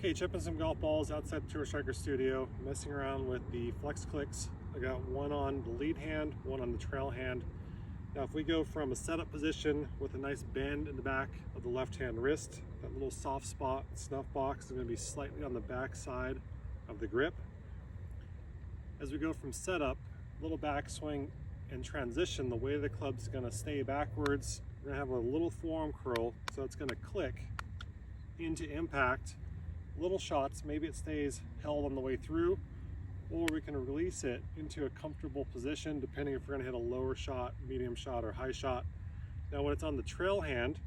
Okay, chipping some golf balls outside the TourStriker studio, messing around with the FlexClicks. I got one on the lead hand, one on the trail hand. Now if we go from a setup position with a nice bend in the back of the left hand wrist, that little soft spot snuff box is going to be slightly on the back side of the grip. As we go from setup, little backswing and transition, the way the club's going to stay backwards, we're going to have a little forearm curl, so it's going to click into impact. Little shots, maybe it stays held on the way through, or we can release it into a comfortable position depending if we're going to hit a lower shot, medium shot, or high shot. Now when it's on the trail hand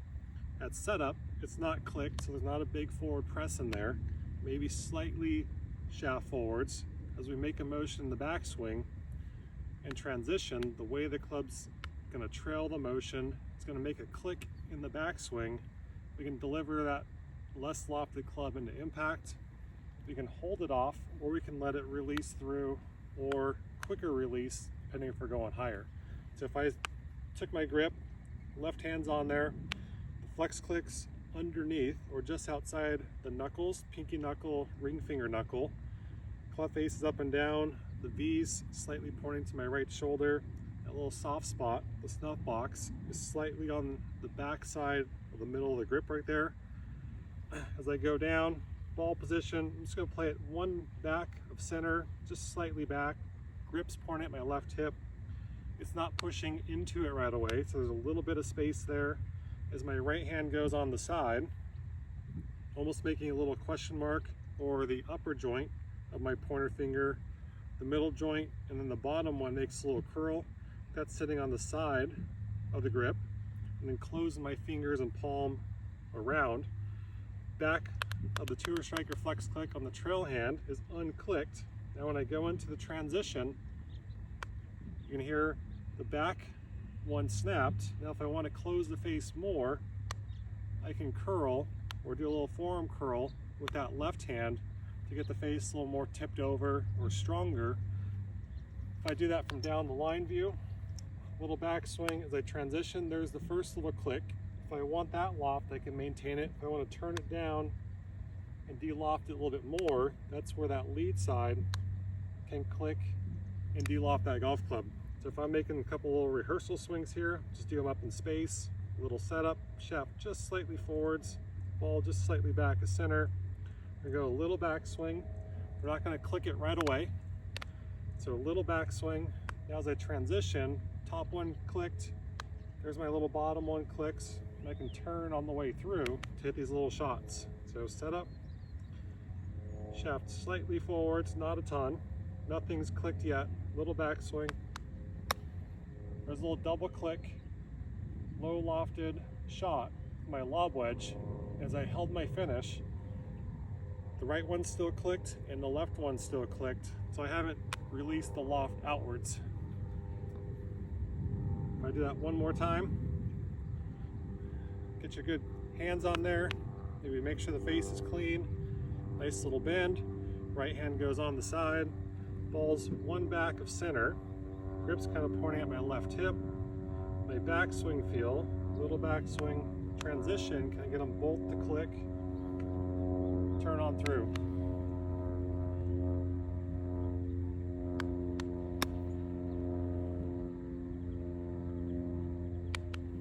at setup, it's not clicked, so there's not a big forward press in there, maybe slightly shaft forwards. As we make a motion in the backswing and transition, the way the club's going to trail the motion, it's going to make a click in the backswing. We can deliver that less lofted club into impact. We can hold it off, or we can let it release through, or quicker release depending if we're going higher. So if I took my grip, left hand's on there, the FlexClick's underneath or just outside the knuckles, pinky knuckle, ring finger knuckle, club face is up and down, the V's slightly pointing to my right shoulder, that little soft spot, the snuff box, is slightly on the back side of the middle of the grip right there. As I go down, ball position, I'm just going to play it one back of center, just slightly back, grips pointing at my left hip. It's not pushing into it right away, so there's a little bit of space there. As my right hand goes on the side, almost making a little question mark over the upper joint of my pointer finger, the middle joint, and then the bottom one makes a little curl. That's sitting on the side of the grip, and then closing my fingers and palm around. Back of the TourStriker FlexClick on the trail hand is unclicked. Now when I go into the transition, you can hear the back one snapped. Now if I want to close the face more, I can curl or do a little forearm curl with that left hand to get the face a little more tipped over or stronger. If I do that from down the line view, little backswing as I transition, there's the first little click. If I want that loft, I can maintain it. If I want to turn it down and de-loft it a little bit more, that's where that lead side can click and de-loft that golf club. So if I'm making a couple little rehearsal swings here, just do them up in space, little setup, shaft just slightly forwards, ball just slightly back of center. We're going to go a little backswing. We're not going to click it right away. So a little backswing. Now as I transition, top one clicked, there's my little bottom one clicks, and I can turn on the way through to hit these little shots. So setup, shaft slightly forwards, not a ton, nothing's clicked yet, little backswing. There's a little double click, low lofted shot, my lob wedge. As I held my finish, the right one still clicked and the left one still clicked, so I haven't released the loft outwards. If I do that one more time, get your good hands on there, maybe make sure the face is clean, nice little bend, right hand goes on the side, ball's one back of center, grip's kind of pointing at my left hip, my backswing feel, little backswing transition, can I get them both to click, turn on through.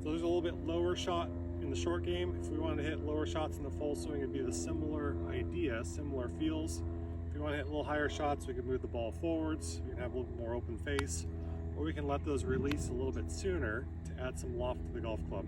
So there's a little bit lower shot in the short game. If we wanted to hit lower shots in the full swing, it'd be the similar idea, similar feels. If we want to hit a little higher shots, we can move the ball forwards, we can have a little bit more open face, or we can let those release a little bit sooner to add some loft to the golf club.